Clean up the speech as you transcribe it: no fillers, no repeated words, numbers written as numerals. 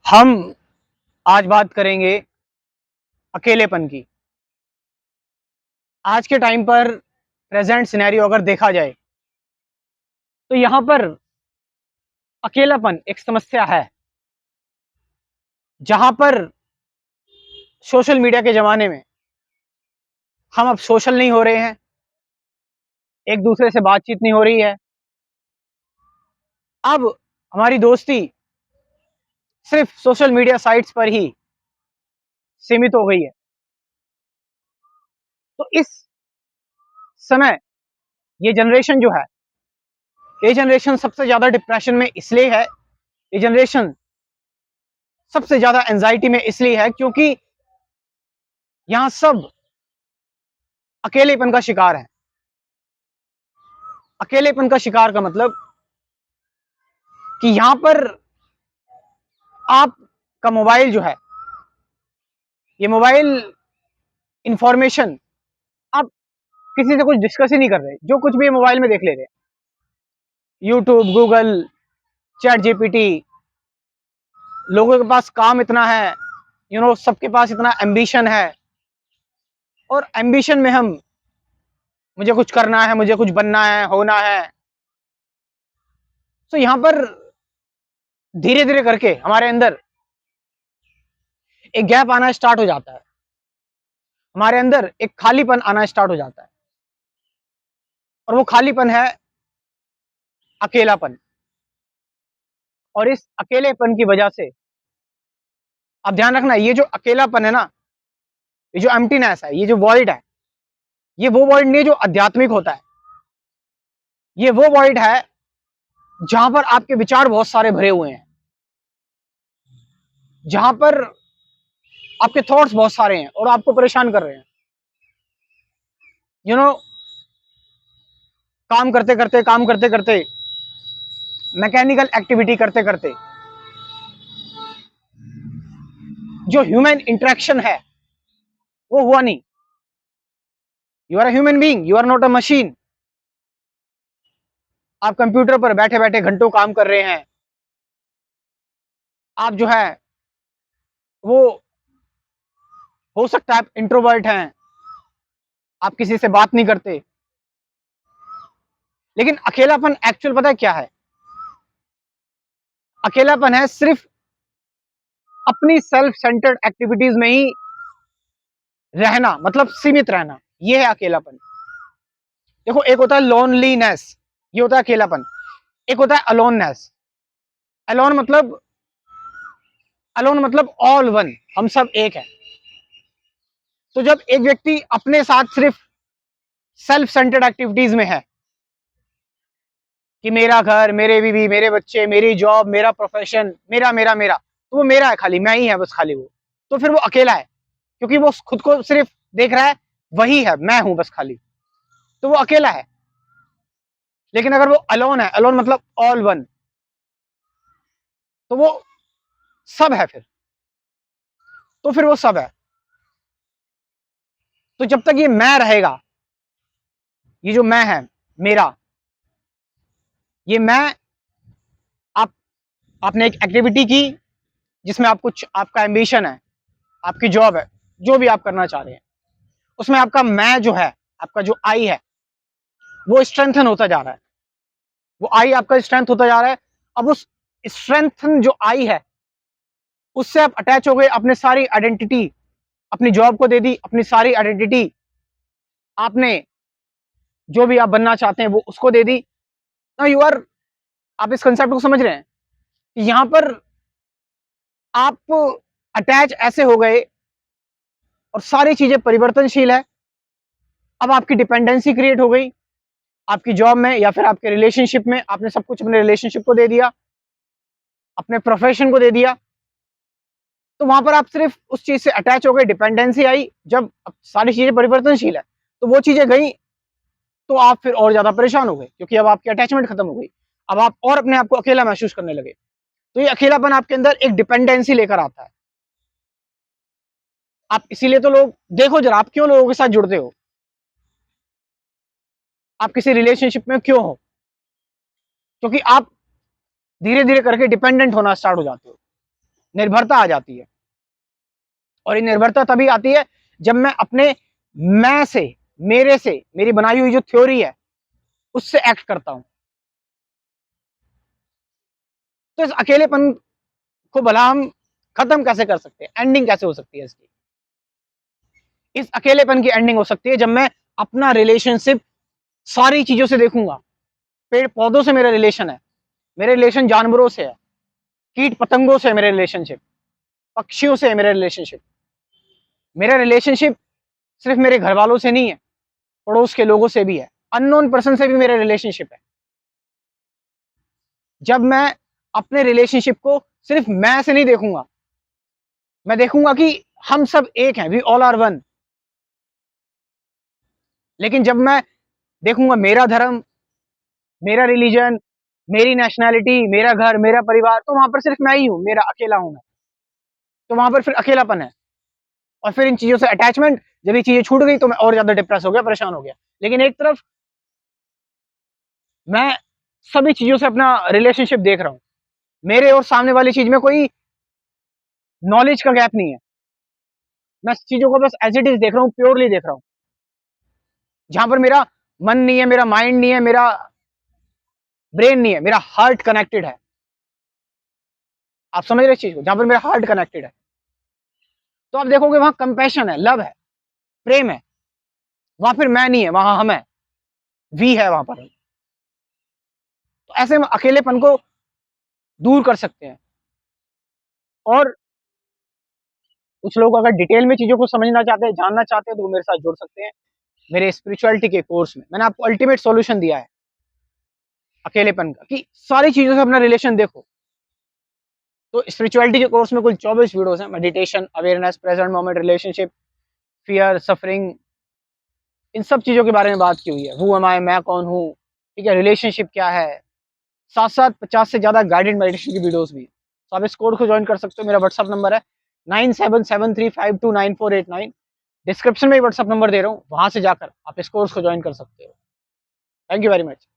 हम आज बात करेंगे अकेलेपन की। आज के टाइम पर प्रेजेंट सिनेरियो अगर देखा जाए तो यहाँ पर अकेलापन एक समस्या है। जहाँ पर सोशल मीडिया के ज़माने में हम अब सोशल नहीं हो रहे हैं, एक दूसरे से बातचीत नहीं हो रही है। अब हमारी दोस्ती सिर्फ सोशल मीडिया साइट्स पर ही सीमित हो गई है। तो इस समय ये जनरेशन जो है, ये जनरेशन सबसे ज़्यादा डिप्रेशन में इसलिए है, ये जनरेशन सबसे ज़्यादा एंजाइटी में इसलिए है क्योंकि यहाँ सब अकेलेपन का शिकार है। अकेलेपन का शिकार का मतलब कि यहां पर आपका मोबाइल जो है, ये मोबाइल इंफॉर्मेशन आप किसी से कुछ डिस्कस ही नहीं कर रहे, जो कुछ भी मोबाइल में देख ले रहे हैं। यूट्यूब, गूगल, चैट जीपीटी, लोगों के पास काम इतना है, सबके पास इतना एम्बिशन है। और एम्बिशन में हम, मुझे कुछ करना है, मुझे कुछ बनना है, होना है। तो यहां पर धीरे धीरे करके हमारे अंदर एक गैप आना स्टार्ट हो जाता है, हमारे अंदर एक खालीपन आना स्टार्ट हो जाता है। और वो खालीपन है अकेलापन। और इस अकेलेपन की वजह से आप ध्यान रखना, ये जो अकेलापन है ना, ये जो एम्प्टीनेस है, ये जो वॉइड है, ये वो वॉइड नहीं है जो आध्यात्मिक होता है। ये वो वॉइड है जहां पर आपके विचार बहुत सारे भरे हुए हैं, जहां पर आपके थॉट्स बहुत सारे हैं और आपको परेशान कर रहे हैं। यू नो काम करते करते, मैकेनिकल एक्टिविटी करते करते जो ह्यूमन इंटरेक्शन है वो हुआ नहीं। You are a human being, you are not a machine. आप कंप्यूटर पर बैठे बैठे घंटों काम कर रहे हैं। आप जो है वो, हो सकता है आप इंट्रोवर्ट हैं, आप किसी से बात नहीं करते। लेकिन अकेलापन एक्चुअल पता है क्या है? अकेलापन है सिर्फ अपनी सेल्फ सेंटर्ड एक्टिविटीज में ही रहना, मतलब सीमित रहना। ये है अकेलापन। देखो, एक होता है लोनलीनेस, ये होता है अकेलापन। एक होता है अलोननेस। अलोन मतलब, अलोन मतलब ऑल वन, हम सब एक है। तो जब एक व्यक्ति अपने साथ सिर्फ सेल्फ सेंटर्ड एक्टिविटीज में है कि मेरा घर, मेरे बीवी, मेरे बच्चे, मेरी जॉब, मेरा प्रोफेशन, मेरा मेरा मेरा, तो वो मेरा है, खाली मैं ही है बस, खाली वो। तो फिर वो अकेला है, क्योंकि वो खुद को सिर्फ देख रहा है, वही है, मैं हूं बस खाली। तो वो अकेला है। लेकिन अगर वो अलोन है, अलोन मतलब ऑल वन, तो वो सब है फिर। तो फिर वो सब है। तो जब तक ये मैं रहेगा, ये जो मैं है मेरा, ये मैं, आप आपने एक एक्टिविटी की जिसमें आप कुछ, आपका एम्बिशन है, आपकी जॉब है, जो भी आप करना चाह रहे हैं, उसमें आपका मैं जो है, आपका जो आई है, वो स्ट्रेंथन होता जा रहा है। वो आई आपका स्ट्रेंथ होता जा रहा है। अब उस स्ट्रेंथन जो आई है, उससे आप अटैच हो गए, अपने सारी आइडेंटिटी अपनी जॉब को दे दी, अपनी सारी आइडेंटिटी आपने जो भी आप बनना चाहते हैं वो उसको दे दी। ना यू आर, आप इस कंसेप्ट को समझ रहे हैं? यहां पर आप अटैच ऐसे हो गए और सारी चीजें परिवर्तनशील है। अब आपकी डिपेंडेंसी क्रिएट हो गई, आपकी जॉब में या फिर आपके रिलेशनशिप में। आपने सब कुछ अपने रिलेशनशिप को दे दिया, अपने प्रोफेशन को दे दिया। तो वहां पर आप सिर्फ उस चीज से अटैच हो गए, डिपेंडेंसी आई। जब अब सारी चीजें परिवर्तनशील है, तो वो चीजें गई, तो आप फिर और ज्यादा परेशान हो गए, क्योंकि अब आपकी अटैचमेंट खत्म हो गई। अब आप और अपने आप को अकेला महसूस करने लगे। तो ये अकेलापन आपके अंदर एक डिपेंडेंसी लेकर आता है। आप इसीलिए तो लोग, देखो जरा, आप क्यों लोगों के साथ जुड़ते हो? आप किसी रिलेशनशिप में क्यों हो? क्योंकि आप धीरे धीरे करके डिपेंडेंट होना स्टार्ट हो जाते हो। निर्भरता आ जाती है। और ये निर्भरता तभी आती है जब मैं अपने मैं से, मेरे से, मेरी बनाई हुई जो थ्योरी है उससे एक्ट करता हूं। तो इस अकेलेपन को भला हम खत्म कैसे कर सकते हैं, एंडिंग कैसे हो सकती है इसकी? इस अकेलेपन की एंडिंग हो सकती है जब मैं अपना रिलेशनशिप सारी चीजों से देखूंगा। पेड़ पौधों से मेरा रिलेशन है, मेरे रिलेशन जानवरों से है, कीट पतंगों से है मेरे रिलेशनशिप, पक्षियों से है मेरा रिलेशनशिप। मेरा रिलेशनशिप सिर्फ मेरे घर वालों से नहीं है, पड़ोस के लोगों से भी है, अननोन पर्सन से भी मेरा रिलेशनशिप है। जब मैं अपने रिलेशनशिप को सिर्फ मैं से नहीं देखूंगा, मैं देखूंगा कि हम सब एक हैं, वी ऑल आर वन। लेकिन जब मैं देखूंगा मेरा धर्म, मेरा रिलीजन, मेरी नेशनैलिटी, मेरा घर, मेरा परिवार, तो वहां पर सिर्फ मैं ही हूं, मेरा अकेला हूं मैं। तो वहां पर फिर अकेलापन है और फिर इन चीजों से अटैचमेंट। जब ये चीजें छूट गई तो मैं और ज्यादा डिप्रेस हो गया, परेशान हो गया। लेकिन एक तरफ मैं सभी चीजों से अपना रिलेशनशिप देख रहा हूं, मेरे और सामने वाली चीज में कोई नॉलेज का गैप नहीं है। मैं चीजों को बस एज इट इज देख रहा हूं, प्योरली देख रहा हूं, जहां पर मेरा मन नहीं है, मेरा माइंड नहीं है, मेरा ब्रेन नहीं है, मेरा हार्ट कनेक्टेड है। आप समझ रहे इस चीज को? जहां पर मेरा हार्ट कनेक्टेड है, तो आप देखोगे वहां कंपैशन है, लव है, प्रेम है। वहां फिर मैं नहीं है, वहां हम है, वी है वहां पर। तो ऐसे हम अकेलेपन को दूर कर सकते हैं। और कुछ लोग अगर डिटेल में चीजों को समझना चाहते हैं, जानना चाहते हैं, तो वो मेरे साथ जुड़ सकते हैं मेरे स्पिरिचुअलिटी के कोर्स में। मैंने आपको अल्टीमेट सॉल्यूशन दिया है अकेलेपन का, कि सारी चीजों से अपना रिलेशन देखो। तो स्पिरिचुअलिटी के कोर्स में कुल 24 वीडियोस हैं। Meditation, awareness, present moment, relationship, fear, suffering, इन सब चीजों के बारे में बात की हुई है। हु एम आई, मैं कौन हूँ, ठीक है, रिलेशनशिप क्या है, साथ साथ 50 से ज्यादा गाइडेड मेडिटेशन की वीडियोस भी। तो आप इस कोड को ज्वाइन कर सकते हो। मेरा व्हाट्सअप नंबर है 9773529489। डिस्क्रिप्शन में व्हाट्सअप नंबर दे रहा हूँ, वहां से जाकर आप इस कोर्स को ज्वाइन कर सकते हो। Thank you very much.